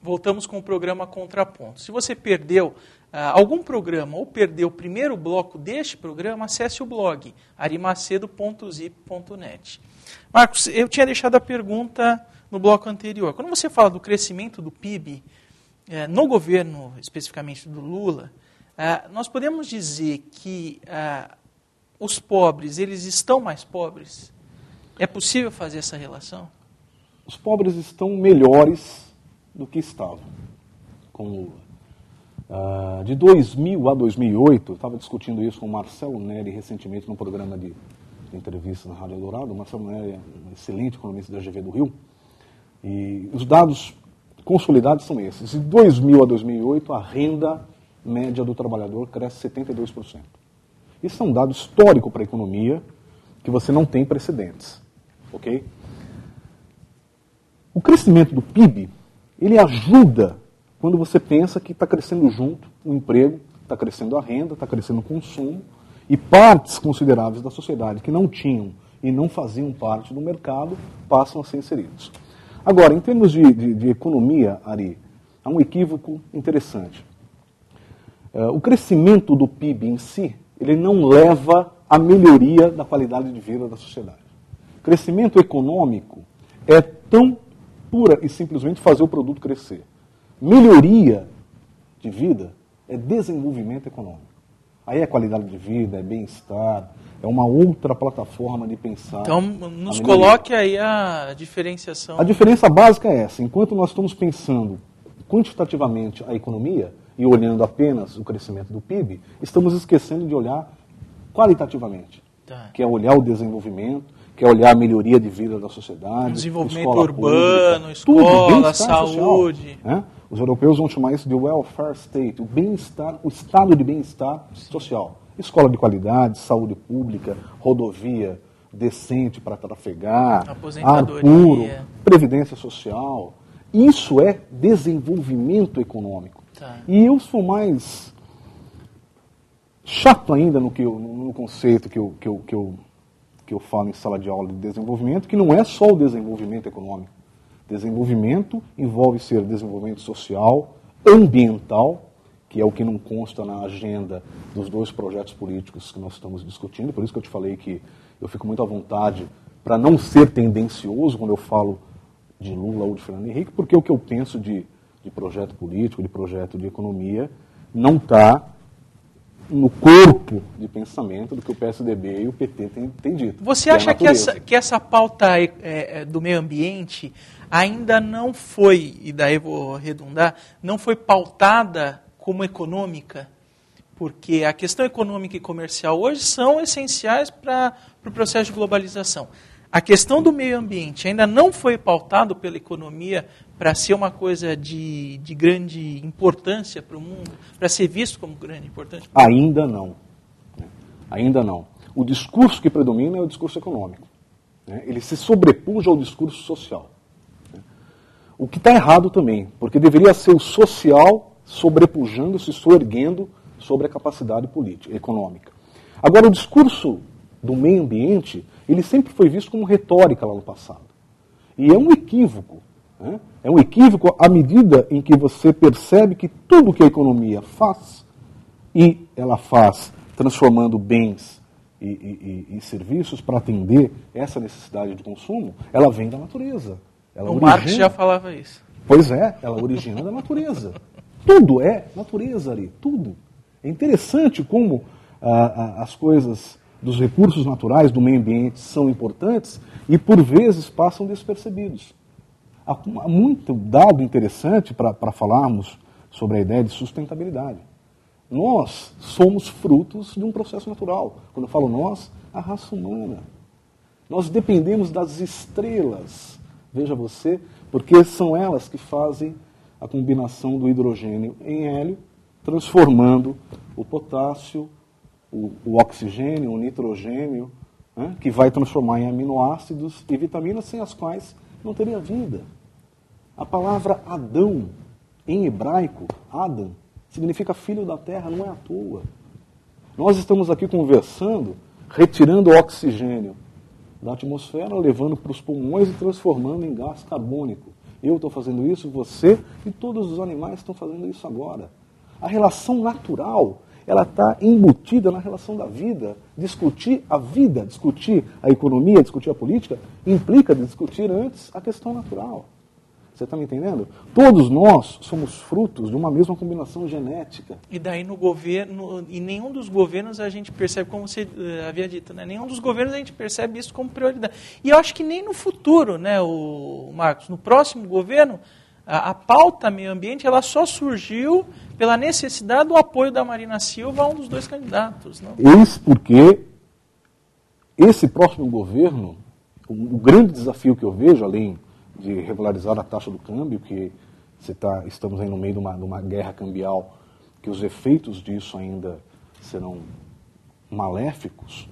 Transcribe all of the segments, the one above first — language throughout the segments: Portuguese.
voltamos com o programa Contraponto. Se você perdeu algum programa ou perdeu o primeiro bloco deste programa, acesse o blog arimacedo.zip.net. Marcos, eu tinha deixado a pergunta no bloco anterior. Quando você fala do crescimento do PIB, no governo especificamente do Lula, nós podemos dizer que os pobres, eles estão mais pobres? É possível fazer essa relação? Os pobres estão melhores do que estavam com o Lula. De 2000 a 2008, eu estava discutindo isso com o Marcelo Neri recentemente num programa de entrevista na Rádio Eldorado. O Marcelo Neri é um excelente economista da GV do Rio. E os dados consolidados são esses. De 2000 a 2008, a renda média do trabalhador cresce 72%. Isso é um dado histórico para a economia que você não tem precedentes. Ok? O crescimento do PIB, ele ajuda quando você pensa que está crescendo junto o emprego, está crescendo a renda, está crescendo o consumo, e partes consideráveis da sociedade que não tinham e não faziam parte do mercado passam a ser inseridos. Agora, em termos de economia, Ari, há um equívoco interessante. O crescimento do PIB em si, ele não leva à melhoria da qualidade de vida da sociedade. Crescimento econômico é tão pura e simplesmente fazer o produto crescer. Melhoria de vida é desenvolvimento econômico. Aí é qualidade de vida, é bem-estar, é uma outra plataforma de pensar. Então, nos coloque aí a diferenciação. A diferença básica é essa. Enquanto nós estamos pensando quantitativamente a economia e olhando apenas o crescimento do PIB, estamos esquecendo de olhar qualitativamente, que é olhar o desenvolvimento, que é olhar a melhoria de vida da sociedade, desenvolvimento urbano, pública, escola, saúde. Social, né? Os europeus vão chamar isso de welfare state, o bem-estar, o estado de bem-estar social. Escola de qualidade, saúde pública, rodovia decente para trafegar, ar puro, previdência social. Isso é desenvolvimento econômico. E eu sou mais chato ainda no conceito que eu falo em sala de aula de desenvolvimento, que não é só o desenvolvimento econômico. Desenvolvimento envolve ser desenvolvimento social, ambiental, que é o que não consta na agenda dos dois projetos políticos que nós estamos discutindo. Por isso que eu te falei que eu fico muito à vontade para não ser tendencioso quando eu falo de Lula ou de Fernando Henrique, porque o que eu penso de projeto político, de projeto de economia, não está no corpo de pensamento do que o PSDB e o PT têm dito. Você acha que essa pauta do meio ambiente ainda não foi, e daí eu vou redundar, não foi pautada como econômica? Porque a questão econômica e comercial hoje são essenciais para o processo de globalização. A questão do meio ambiente ainda não foi pautado pela economia para ser uma coisa de grande importância para o mundo, para ser visto como grande importância? Ainda não. Ainda não. O discurso que predomina é o discurso econômico. Ele se sobrepuja ao discurso social. O que está errado também, porque deveria ser o social sobrepujando-se, soerguendo sobre a capacidade política, econômica. Agora, o discurso do meio ambiente, ele sempre foi visto como retórica lá no passado. E é um equívoco. É um equívoco à medida em que você percebe que tudo que a economia faz, e ela faz transformando bens e serviços para atender essa necessidade de consumo, ela vem da natureza. O Marx já falava isso. Pois é, ela origina da natureza. Tudo é natureza ali, tudo. É interessante como as coisas dos recursos naturais, do meio ambiente, são importantes e, por vezes, passam despercebidos. Há muito dado interessante para falarmos sobre a ideia de sustentabilidade. Nós somos frutos de um processo natural. Quando eu falo nós, a raça humana. Nós dependemos das estrelas, veja você, porque são elas que fazem a combinação do hidrogênio em hélio, transformando o potássio, o oxigênio, o nitrogênio, que vai transformar em aminoácidos e vitaminas sem as quais não teria vida. A palavra Adão, em hebraico, Adam, significa filho da terra, não é à toa. Nós estamos aqui conversando, retirando o oxigênio da atmosfera, levando para os pulmões e transformando em gás carbônico. eu estou fazendo isso, você e todos os animais estão fazendo isso agora. A relação natural, ela está embutida na relação da vida. Discutir a vida, discutir a economia, discutir a política, implica discutir antes a questão natural. Você está me entendendo? Todos nós somos frutos de uma mesma combinação genética. E daí no governo, em nenhum dos governos a gente percebe, como você havia dito, né? Nenhum dos governos a gente percebe isso como prioridade. E eu acho que nem no futuro, né, o Marcos, no próximo governo, a pauta meio ambiente, ela só surgiu pela necessidade do apoio da Marina Silva a um dos dois candidatos. Não? Eis porque esse próximo governo, o grande desafio que eu vejo, além de regularizar a taxa do câmbio, que estamos aí no meio de uma guerra cambial, que os efeitos disso ainda serão maléficos,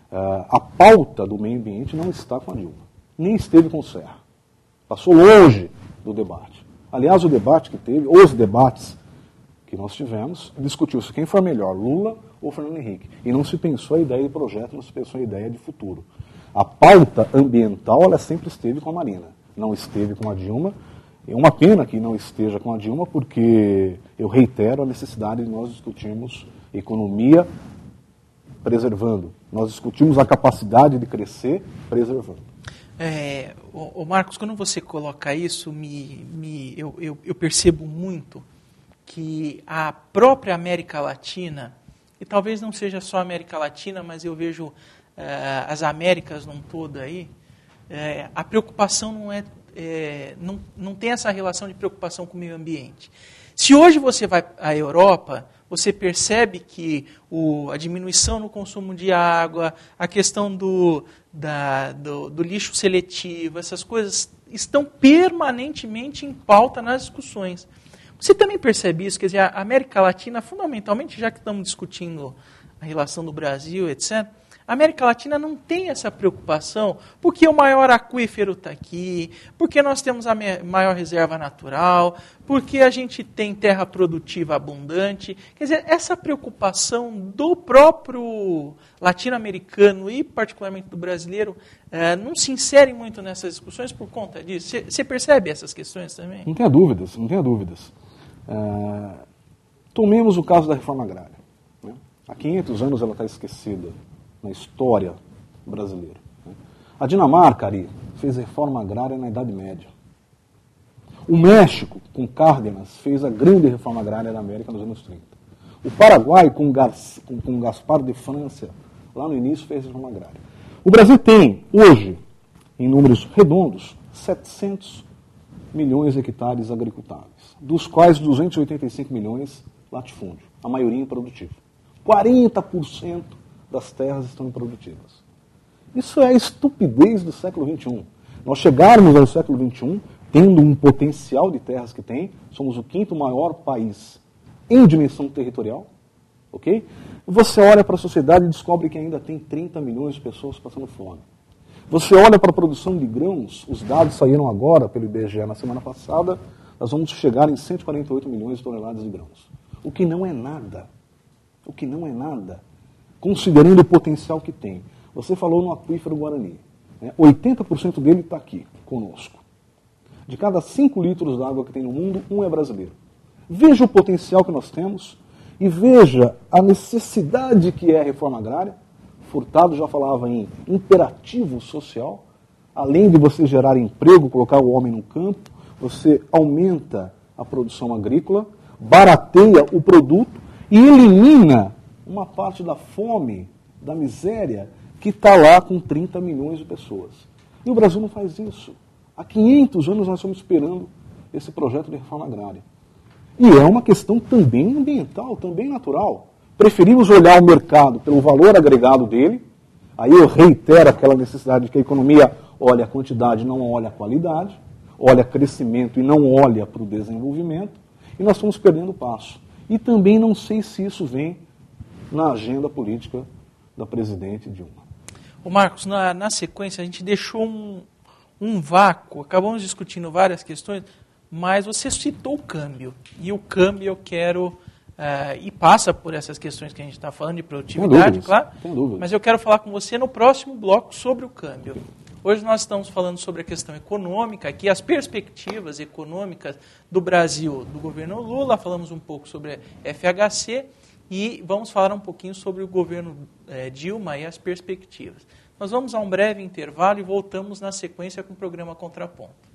a pauta do meio ambiente não está com a Dilma, nem esteve com o Serra. Passou longe do debate. Aliás, o debate que teve, os debates que nós tivemos, discutiu-se quem foi melhor, Lula ou Fernando Henrique. E não se pensou a ideia de projeto, não se pensou a ideia de futuro. A pauta ambiental, ela sempre esteve com a Marina. Não esteve com a Dilma. É uma pena que não esteja com a Dilma, porque eu reitero a necessidade de nós discutirmos economia preservando. Nós discutimos a capacidade de crescer preservando. O Marcos, quando você coloca isso, eu percebo muito que a própria América Latina, e talvez não seja só a América Latina, mas eu vejo as Américas num todo aí, a preocupação não tem essa relação de preocupação com o meio ambiente. Se hoje você vai à Europa, você percebe que a diminuição no consumo de água, a questão do lixo seletivo, essas coisas estão permanentemente em pauta nas discussões. Você também percebe isso? Quer dizer, a América Latina, fundamentalmente, já que estamos discutindo a relação do Brasil, etc., a América Latina não tem essa preocupação, porque o maior aquífero está aqui, porque nós temos a maior reserva natural, porque a gente tem terra produtiva abundante. Quer dizer, essa preocupação do próprio latino-americano e particularmente do brasileiro não se insere muito nessas discussões por conta disso. Você percebe essas questões também? Não tenha dúvidas, não tenha dúvidas. Tomemos o caso da reforma agrária. Né? Há 500 anos ela está esquecida na história brasileira. A Dinamarca, Ari, fez reforma agrária na Idade Média. O México, com Cárdenas, fez a grande reforma agrária da América nos anos 30. O Paraguai, com Gaspar de França, lá no início, fez reforma agrária. O Brasil tem, hoje, em números redondos, 700 milhões de hectares agricultáveis, dos quais 285 milhões latifúndio, a maioria improdutivo. 40% das terras estão improdutivas. Isso é a estupidez do século XXI. Nós chegarmos ao século XXI, tendo um potencial de terras que tem, somos o 5º maior país em dimensão territorial, ok? Você olha para a sociedade e descobre que ainda tem 30 milhões de pessoas passando fome. Você olha para a produção de grãos, os dados saíram agora pelo IBGE na semana passada, nós vamos chegar em 148 milhões de toneladas de grãos. O que não é nada. O que não é nada. Considerando o potencial que tem. Você falou no aquífero Guarani. 80% dele está aqui, conosco. De cada 5 litros d'água que tem no mundo, 1 é brasileiro. Veja o potencial que nós temos e veja a necessidade que é a reforma agrária. Furtado já falava em imperativo social. Além de você gerar emprego, colocar o homem no campo, você aumenta a produção agrícola, barateia o produto e elimina uma parte da fome, da miséria, que está lá com 30 milhões de pessoas. E o Brasil não faz isso. Há 500 anos nós estamos esperando esse projeto de reforma agrária. E é uma questão também ambiental, também natural. Preferimos olhar o mercado pelo valor agregado dele. Aí eu reitero aquela necessidade de que a economia olha a quantidade, não olha a qualidade, olha crescimento e não olha para o desenvolvimento. E nós estamos perdendo o passo. E também não sei se isso vem na agenda política da presidente Dilma. Ô Marcos, na sequência a gente deixou um vácuo, acabamos discutindo várias questões, mas você citou o câmbio. E o câmbio eu quero, e passa por essas questões que a gente está falando de produtividade, claro, mas eu quero falar com você no próximo bloco sobre o câmbio. Hoje nós estamos falando sobre a questão econômica, aqui as perspectivas econômicas do Brasil, do governo Lula, falamos um pouco sobre a FHC e vamos falar um pouquinho sobre o governo Dilma e as perspectivas. Nós vamos a um breve intervalo e voltamos na sequência com o programa Contraponto.